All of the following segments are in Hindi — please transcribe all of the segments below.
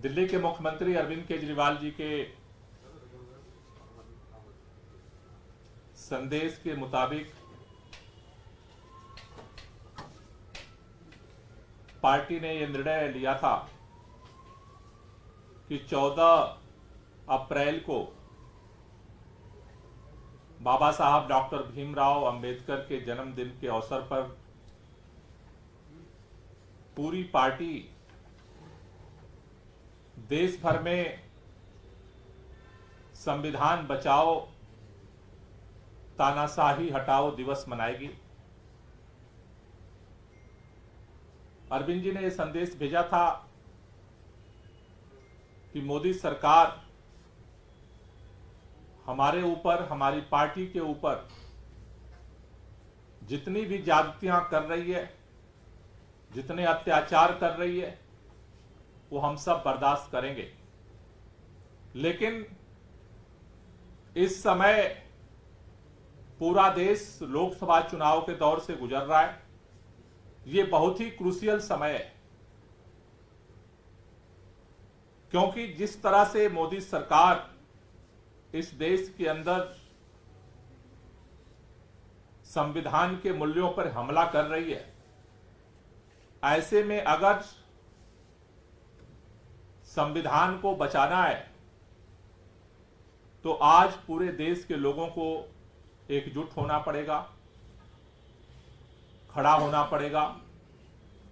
दिल्ली के मुख्यमंत्री अरविंद केजरीवाल जी के संदेश के मुताबिक पार्टी ने यह निर्णय लिया था कि 14 अप्रैल को बाबा साहब डॉक्टर भीमराव अंबेडकर के जन्मदिन के अवसर पर पूरी पार्टी देश भर में संविधान बचाओ तानाशाही हटाओ दिवस मनाएगी। अरविंद जी ने यह संदेश भेजा था कि मोदी सरकार हमारे ऊपर, हमारी पार्टी के ऊपर जितनी भी ज्यादतियां कर रही है, जितने अत्याचार कर रही है, वो हम सब बर्दाश्त करेंगे। लेकिन इस समय पूरा देश लोकसभा चुनाव के दौर से गुजर रहा है। ये बहुत ही क्रूशियल समय है, क्योंकि जिस तरह से मोदी सरकार इस देश के अंदर संविधान के मूल्यों पर हमला कर रही है, ऐसे में अगर संविधान को बचाना है तो आज पूरे देश के लोगों को एकजुट होना पड़ेगा, खड़ा होना पड़ेगा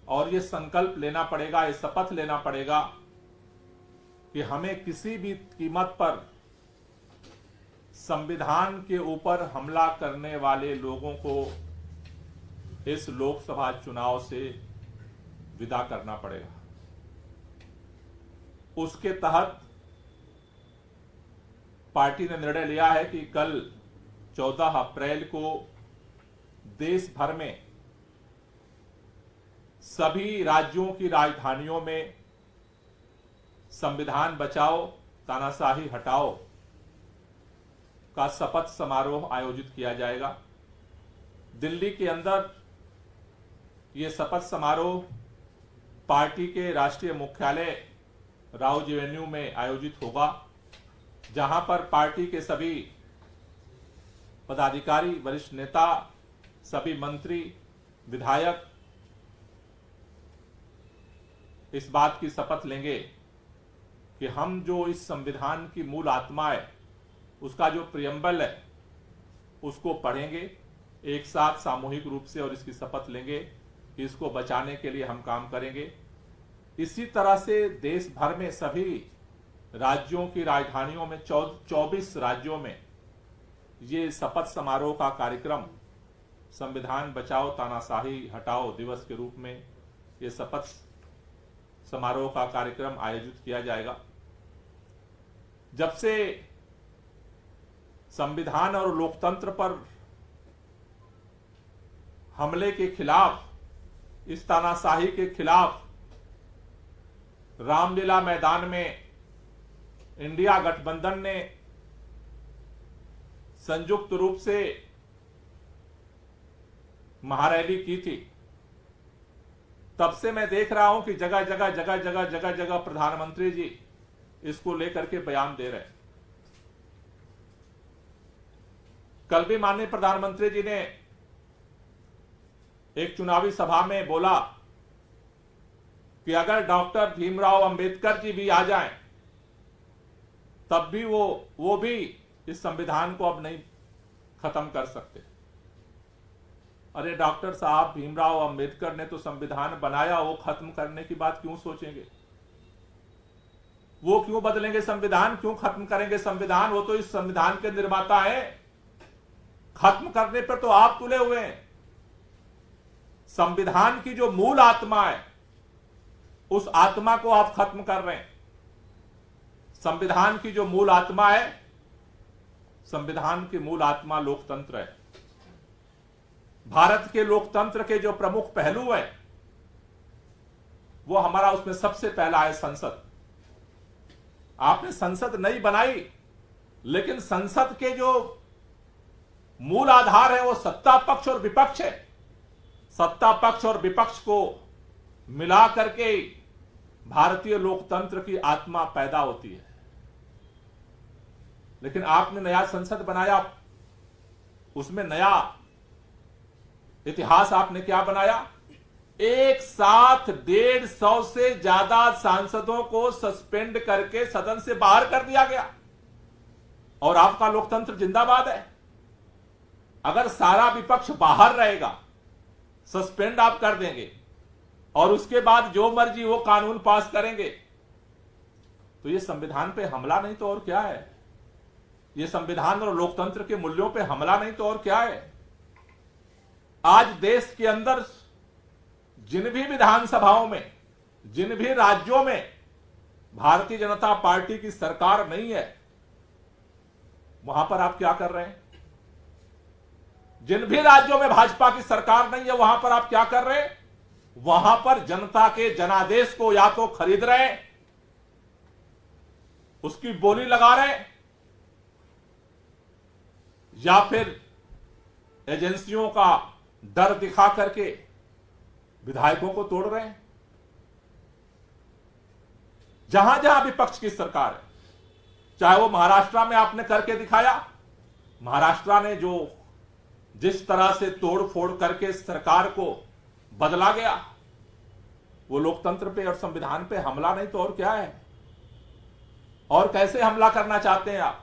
और ये संकल्प लेना पड़ेगा, ये शपथ लेना पड़ेगा कि हमें किसी भी कीमत पर संविधान के ऊपर हमला करने वाले लोगों को इस लोकसभा चुनाव से विदा करना पड़ेगा। उसके तहत पार्टी ने निर्णय लिया है कि कल 14 अप्रैल को देश भर में सभी राज्यों की राजधानियों में संविधान बचाओ तानाशाही हटाओ का शपथ समारोह आयोजित किया जाएगा। दिल्ली के अंदर यह शपथ समारोह पार्टी के राष्ट्रीय मुख्यालय राव जी एवेन्यू में आयोजित होगा, जहां पर पार्टी के सभी पदाधिकारी, वरिष्ठ नेता, सभी मंत्री, विधायक इस बात की शपथ लेंगे कि हम जो इस संविधान की मूल आत्मा है, उसका जो प्रियम्बल है, उसको पढ़ेंगे एक साथ सामूहिक रूप से और इसकी शपथ लेंगे कि इसको बचाने के लिए हम काम करेंगे। इसी तरह से देश भर में सभी राज्यों की राजधानियों में 24 राज्यों में ये शपथ समारोह का कार्यक्रम संविधान बचाओ तानाशाही हटाओ दिवस के रूप में ये शपथ समारोह का कार्यक्रम आयोजित किया जाएगा। जब से संविधान और लोकतंत्र पर हमले के खिलाफ, इस तानाशाही के खिलाफ रामलीला मैदान में इंडिया गठबंधन ने संयुक्त रूप से महारैली की थी, तब से मैं देख रहा हूं कि जगह जगह प्रधानमंत्री जी इसको लेकर के बयान दे रहे हैं। कल भी माननीय प्रधानमंत्री जी ने एक चुनावी सभा में बोला कि अगर डॉक्टर भीमराव अंबेडकर जी भी आ जाएं, तब भी वो भी इस संविधान को अब नहीं खत्म कर सकते। अरे डॉक्टर साहब भीमराव अंबेडकर ने तो संविधान बनाया, वो खत्म करने की बात क्यों सोचेंगे? वो क्यों बदलेंगे संविधान, क्यों खत्म करेंगे संविधान? वो तो इस संविधान के निर्माता हैं। खत्म करने पर तो आप तुले हुए हैं। संविधान की जो मूल आत्मा है, उस आत्मा को आप खत्म कर रहे हैं। संविधान की जो मूल आत्मा है, संविधान की मूल आत्मा लोकतंत्र है। भारत के लोकतंत्र के जो प्रमुख पहलू है, वो हमारा उसमें सबसे पहला है संसद। आपने संसद नहीं बनाई, लेकिन संसद के जो मूल आधार है वो सत्ता पक्ष और विपक्ष है। सत्ता पक्ष और विपक्ष को मिला करके भारतीय लोकतंत्र की आत्मा पैदा होती है। लेकिन आपने नया संसद बनाया, उसमें नया इतिहास आपने क्या बनाया? एक साथ 150 से ज्यादा सांसदों को सस्पेंड करके सदन से बाहर कर दिया गया। और आपका लोकतंत्र जिंदाबाद है। अगर सारा विपक्ष बाहर रहेगा, सस्पेंड आप कर देंगे और उसके बाद जो मर्जी वो कानून पास करेंगे, तो ये संविधान पे हमला नहीं तो और क्या है? ये संविधान और लोकतंत्र के मूल्यों पे हमला नहीं तो और क्या है? आज देश के अंदर जिन भी विधानसभाओं में, जिन भी राज्यों में भारतीय जनता पार्टी की सरकार नहीं है, वहां पर आप क्या कर रहे हैं? जिन भी राज्यों में भाजपा की सरकार नहीं है, वहां पर आप क्या कर रहे हैं? वहां पर जनता के जनादेश को या तो खरीद रहे हैं, उसकी बोली लगा रहे हैं, या फिर एजेंसियों का डर दिखा करके विधायकों को तोड़ रहे हैं। जहां जहां विपक्ष की सरकार है, चाहे वो महाराष्ट्र में आपने करके दिखाया, महाराष्ट्र ने जो जिस तरह से तोड़ फोड़ करके सरकार को बदला गया, वो लोकतंत्र पे और संविधान पे हमला नहीं तो और क्या है? और कैसे हमला करना चाहते हैं आप?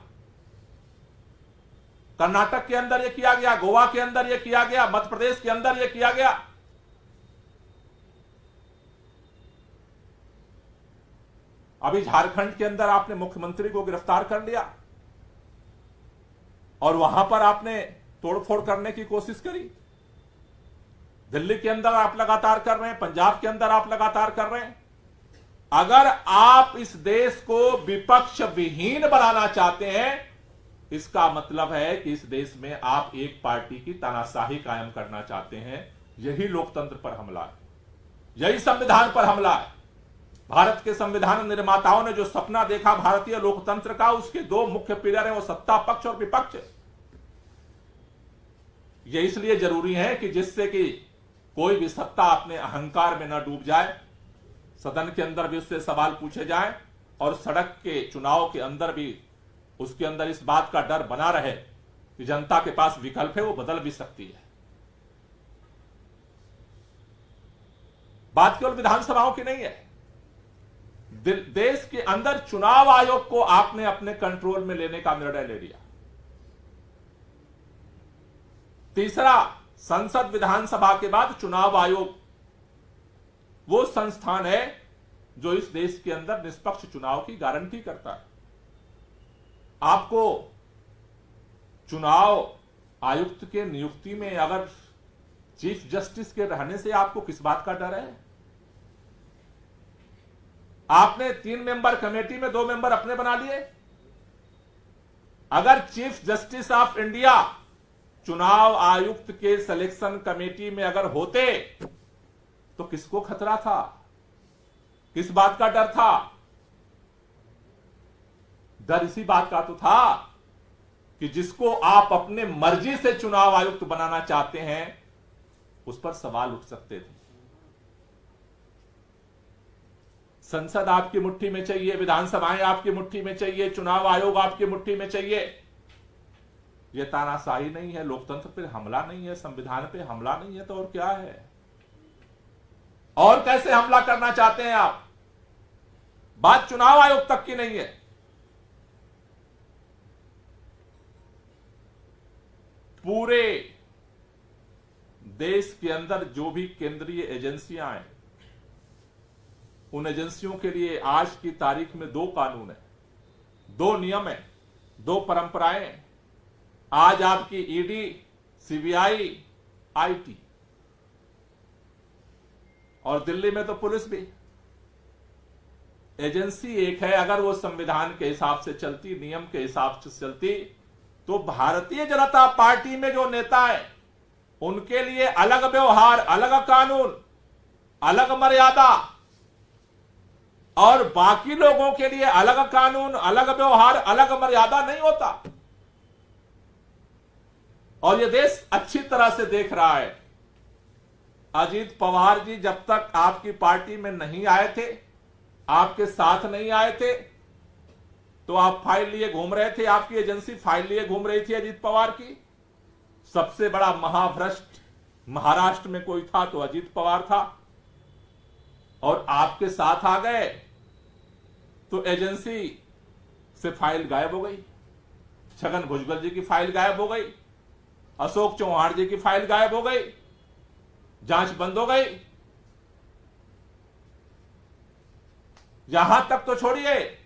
कर्नाटक के अंदर ये किया गया, गोवा के अंदर ये किया गया, मध्य प्रदेश के अंदर ये किया गया। अभी झारखंड के अंदर आपने मुख्यमंत्री को गिरफ्तार कर लिया और वहां पर आपने तोड़फोड़ करने की कोशिश करी। दिल्ली के अंदर आप लगातार कर रहे हैं, पंजाब के अंदर आप लगातार कर रहे हैं। अगर आप इस देश को विपक्ष विहीन बनाना चाहते हैं, इसका मतलब है कि इस देश में आप एक पार्टी की तानाशाही कायम करना चाहते हैं। यही लोकतंत्र पर हमला है, यही संविधान पर हमला है। भारत के संविधान निर्माताओं ने जो सपना देखा भारतीय लोकतंत्र का, उसके दो मुख्य पिलर हैं, वो सत्ता पक्ष और विपक्ष। ये इसलिए जरूरी है कि जिससे कि कोई भी सत्ता अपने अहंकार में न डूब जाए, सदन के अंदर भी उससे सवाल पूछे जाएं और सड़क के चुनाव के अंदर भी उसके अंदर इस बात का डर बना रहे कि जनता के पास विकल्प है, वो बदल भी सकती है। बात केवल विधानसभाओं की नहीं है, देश के अंदर चुनाव आयोग को आपने अपने कंट्रोल में लेने का निर्णय ले लिया। तीसरा, संसद विधानसभा के बाद चुनाव आयोग वो संस्थान है जो इस देश के अंदर निष्पक्ष चुनाव की गारंटी करता है। आपको चुनाव आयुक्त के नियुक्ति में अगर चीफ जस्टिस के रहने से आपको किस बात का डर है? आपने 3 मेंबर कमेटी में 2 मेंबर अपने बना लिए। अगर चीफ जस्टिस ऑफ इंडिया चुनाव आयुक्त के सिलेक्शन कमेटी में अगर होते तो किसको खतरा था? किस बात का डर था? डर इसी बात का तो था कि जिसको आप अपने मर्जी से चुनाव आयुक्त बनाना चाहते हैं, उस पर सवाल उठ सकते थे। संसद आपकी मुट्ठी में चाहिए, विधानसभाएं आपकी मुट्ठी में चाहिए, चुनाव आयोग आपकी मुट्ठी में चाहिए। यह तानाशाही नहीं है, लोकतंत्र पर हमला नहीं है, संविधान पे हमला नहीं है, तो और क्या है? और कैसे हमला करना चाहते हैं आप? बात चुनाव आयोग तक की नहीं है। पूरे देश के अंदर जो भी केंद्रीय एजेंसियां हैं, उन एजेंसियों के लिए आज की तारीख में 2 कानून है, 2 नियम है, 2 परंपराएं हैं। आज आपकी ईडी, सीबीआई, आईटी, और दिल्ली में तो पुलिस भी। एजेंसी एक है, अगर वो संविधान के हिसाब से चलती, नियम के हिसाब से चलती, तो भारतीय जनता पार्टी में जो नेता है उनके लिए अलग व्यवहार, अलग कानून, अलग मर्यादा, और बाकी लोगों के लिए अलग कानून, अलग व्यवहार, अलग मर्यादा नहीं होता। और यह देश अच्छी तरह से देख रहा है। अजीत पवार जी जब तक आपकी पार्टी में नहीं आए थे, आपके साथ नहीं आए थे तो आप फाइल लिए घूम रहे थे, आपकी एजेंसी फाइल लिए घूम रही थी अजीत पवार की। सबसे बड़ा महाभ्रष्ट महाराष्ट्र में कोई था तो अजीत पवार था, और आपके साथ आ गए तो एजेंसी से फाइल गायब हो गई, छगन भुजबल जी की फाइल गायब हो गई, अशोक चौहान जी की फाइल गायब हो गई, जांच बंद हो गई। यहां तक तो छोड़िए,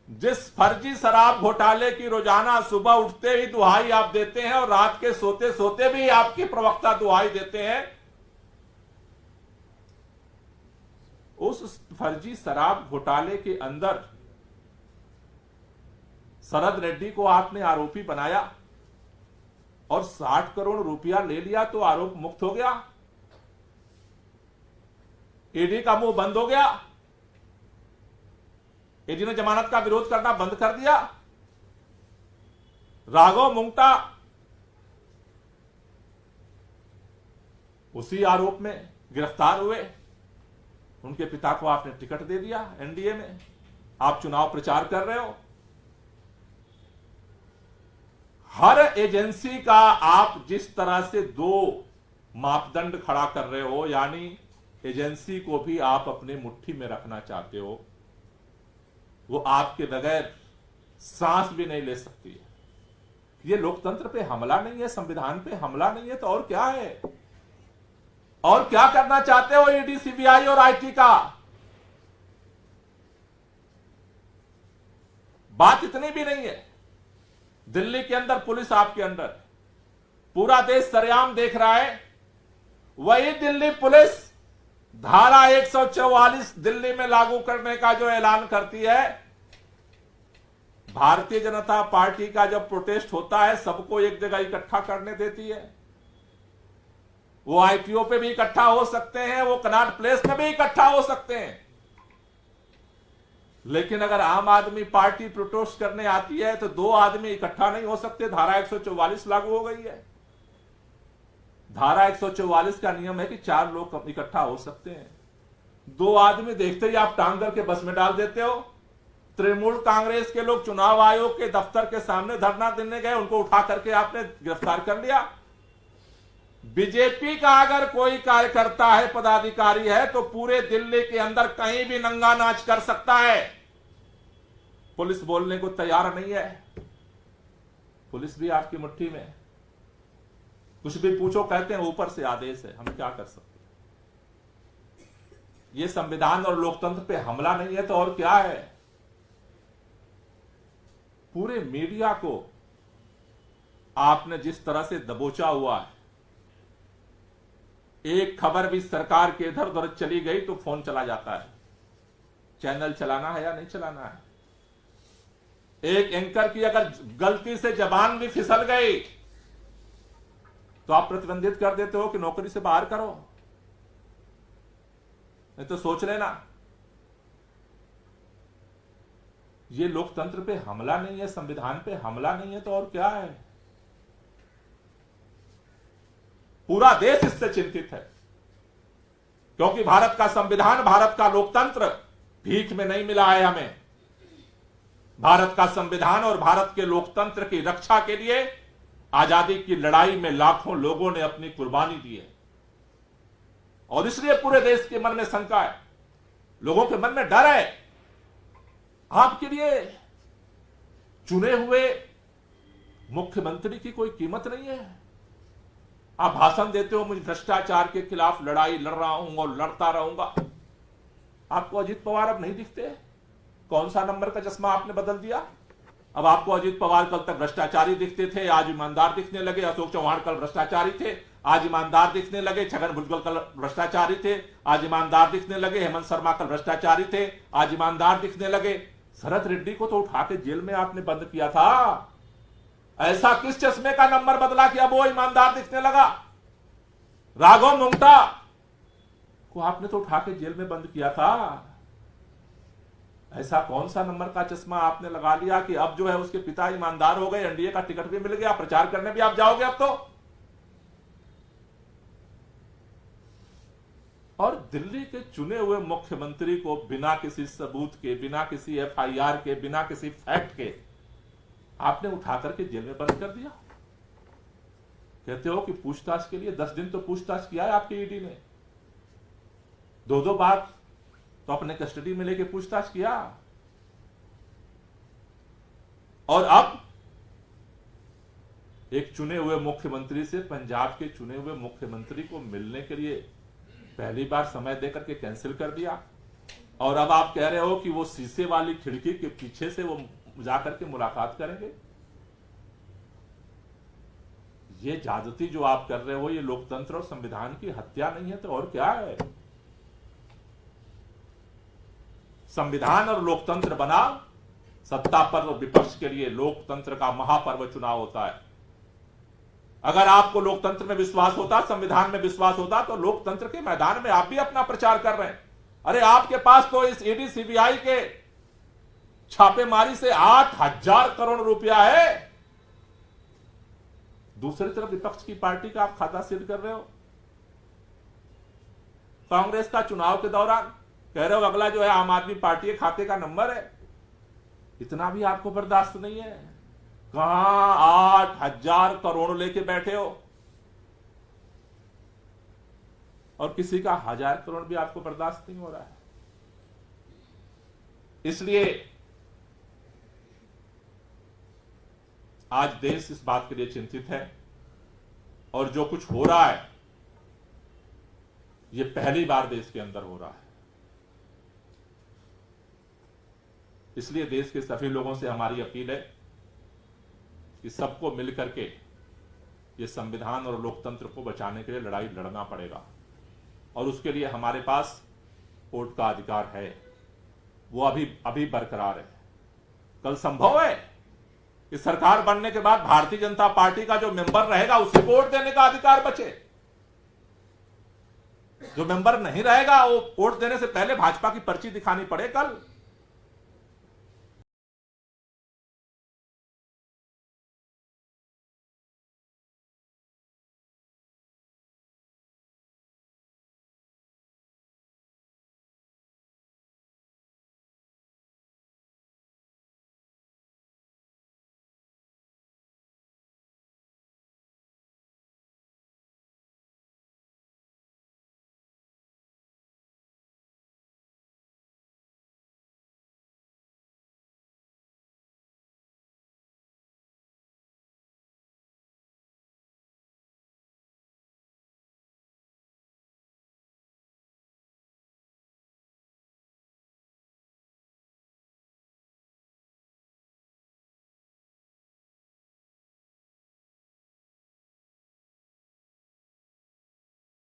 जिस फर्जी शराब घोटाले की रोजाना सुबह उठते ही दुहाई आप देते हैं और रात के सोते सोते भी आपके प्रवक्ता दुहाई देते हैं, उस फर्जी शराब घोटाले के अंदर शरद रेड्डी को आपने आरोपी बनाया और 60 करोड़ रुपया ले लिया तो आरोप मुक्त हो गया, ईडी का मुंह बंद हो गया, ईडी ने जमानत का विरोध करना बंद कर दिया। राघव मुंगटा उसी आरोप में गिरफ्तार हुए, उनके पिता को आपने टिकट दे दिया एनडीए में, आप चुनाव प्रचार कर रहे हो। हर एजेंसी का आप जिस तरह से दो मापदंड खड़ा कर रहे हो, यानी एजेंसी को भी आप अपने मुट्ठी में रखना चाहते हो, वो आपके बगैर सांस भी नहीं ले सकती है। ये लोकतंत्र पे हमला नहीं है, संविधान पे हमला नहीं है, तो और क्या है? और क्या करना चाहते हो ईडी, सीबीआई और आईटी का? बात इतनी भी नहीं है। दिल्ली के अंदर पुलिस आपके अंडर, पूरा देश सरेआम देख रहा है। वही दिल्ली पुलिस धारा 144 दिल्ली में लागू करने का जो ऐलान करती है, भारतीय जनता पार्टी का जब प्रोटेस्ट होता है सबको एक जगह इकट्ठा करने देती है। वो आईटीओ पे भी इकट्ठा हो सकते हैं, वो कनॉट प्लेस में भी इकट्ठा हो सकते हैं, लेकिन अगर आम आदमी पार्टी प्रोटेस्ट करने आती है तो दो आदमी इकट्ठा नहीं हो सकते। धारा 144 लागू हो गई है। धारा 144 का नियम है कि 4 लोग इकट्ठा हो सकते हैं। 2 आदमी देखते ही आप टांग करके बस में डाल देते हो। तृणमूल कांग्रेस के लोग चुनाव आयोग के दफ्तर के सामने धरना देने गए, उनको उठा करके आपने गिरफ्तार कर लिया। बीजेपी का अगर कोई कार्यकर्ता है, पदाधिकारी है, तो पूरे दिल्ली के अंदर कहीं भी नंगा नाच कर सकता है। पुलिस बोलने को तैयार नहीं है। पुलिस भी आपकी मुट्ठी में, कुछ भी पूछो कहते हैं ऊपर से आदेश है, हम क्या कर सकते हैं? ये संविधान और लोकतंत्र पे हमला नहीं है तो और क्या है? पूरे मीडिया को आपने जिस तरह से दबोचा हुआ है, एक खबर भी सरकार के इधर उधर चली गई तो फोन चला जाता है, चैनल चलाना है या नहीं चलाना है। एक एंकर की अगर गलती से जबान भी फिसल गई तो आप प्रतिबंधित कर देते हो कि नौकरी से बाहर करो, नहीं तो सोच लेना। ये लोकतंत्र पे हमला नहीं है, संविधान पे हमला नहीं है तो और क्या है? पूरा देश इससे चिंतित है, क्योंकि भारत का संविधान, भारत का लोकतंत्र भीख में नहीं मिला है हमें। भारत का संविधान और भारत के लोकतंत्र की रक्षा के लिए आजादी की लड़ाई में लाखों लोगों ने अपनी कुर्बानी दी है, और इसलिए पूरे देश के मन में शंका है, लोगों के मन में डर है। आपके लिए चुने हुए मुख्यमंत्री की कोई कीमत नहीं है। आप भाषण देते हो, मुझे भ्रष्टाचार के खिलाफ लड़ाई लड़ रहा हूं और लड़ता रहूंगा। आपको अजीत पवार अब नहीं दिखते? कौन सा नंबर का चश्मा आपने बदल दिया? अब आपको अजीत पवार कल तक भ्रष्टाचारी दिखते थे, आज ईमानदार दिखने लगे। अशोक चौहान कल भ्रष्टाचारी थे, आज ईमानदार दिखने लगे। छगन भुजबल कल भ्रष्टाचारी थे, आज ईमानदार दिखने लगे। हेमंत शर्मा कल भ्रष्टाचारी थे, आज ईमानदार दिखने लगे। शरद रेड्डी को तो उठा के जेल में आपने बंद किया था। ऐसा किस चश्मे का नंबर बदला कि अब वो ईमानदार दिखने लगा? राघव मुंगटा को आपने तो उठा के जेल में बंद किया था। ऐसा कौन सा नंबर का चश्मा आपने लगा लिया कि अब जो है उसके पिता ईमानदार हो गए, एनडीए का टिकट भी मिल गया, प्रचार करने भी आप जाओगे अब तो? और दिल्ली के चुने हुए मुख्यमंत्री को बिना किसी सबूत के, बिना किसी एफआईआर के, बिना किसी फैक्ट के आपने उठा करके जेल में बंद कर दिया। कहते हो कि पूछताछ के लिए 10 दिन तो पूछताछ किया है आपकी ईडी ने, 2-2 बार तो अपने कस्टडी में लेके पूछताछ किया। और अब एक चुने हुए मुख्यमंत्री से पंजाब के चुने हुए मुख्यमंत्री को मिलने के लिए पहली बार समय देकर के कैंसिल कर दिया। और अब आप कह रहे हो कि वो शीशे वाली खिड़की के पीछे से वो जाकर के मुलाकात करेंगे। ये ज्यादती जो आप कर रहे हो, ये लोकतंत्र और संविधान की हत्या नहीं है तो और क्या है। संविधान और लोकतंत्र बना सत्ता पर और विपक्ष के लिए लोकतंत्र का महापर्व चुनाव होता है। अगर आपको लोकतंत्र में विश्वास होता, संविधान में विश्वास होता, तो लोकतंत्र के मैदान में आप भी अपना प्रचार कर रहे हैं। अरे आपके पास तो इस ईडी सीबीआई के छापेमारी से 8,000 करोड़ रुपया है। दूसरी तरफ विपक्ष की पार्टी का आप खाता सील कर रहे हो। कांग्रेस का चुनाव के दौरान कह रहे हो अगला जो है आम आदमी पार्टी के खाते का नंबर है। इतना भी आपको बर्दाश्त नहीं है। कहां 8,000 करोड़ लेके बैठे हो और किसी का 1,000 करोड़ भी आपको बर्दाश्त नहीं हो रहा है। इसलिए आज देश इस बात के लिए चिंतित है और जो कुछ हो रहा है ये पहली बार देश के अंदर हो रहा है। इसलिए देश के सभी लोगों से हमारी अपील है कि सबको मिलकर के ये संविधान और लोकतंत्र को बचाने के लिए लड़ाई लड़ना पड़ेगा। और उसके लिए हमारे पास वोट का अधिकार है, वो अभी बरकरार है। कल संभव है कि सरकार बनने के बाद भारतीय जनता पार्टी का जो मेंबर रहेगा उसे वोट देने का अधिकार बचे। जो मेंबर नहीं रहेगा वो वोट देने से पहले भाजपा की पर्ची दिखानी पड़े कल।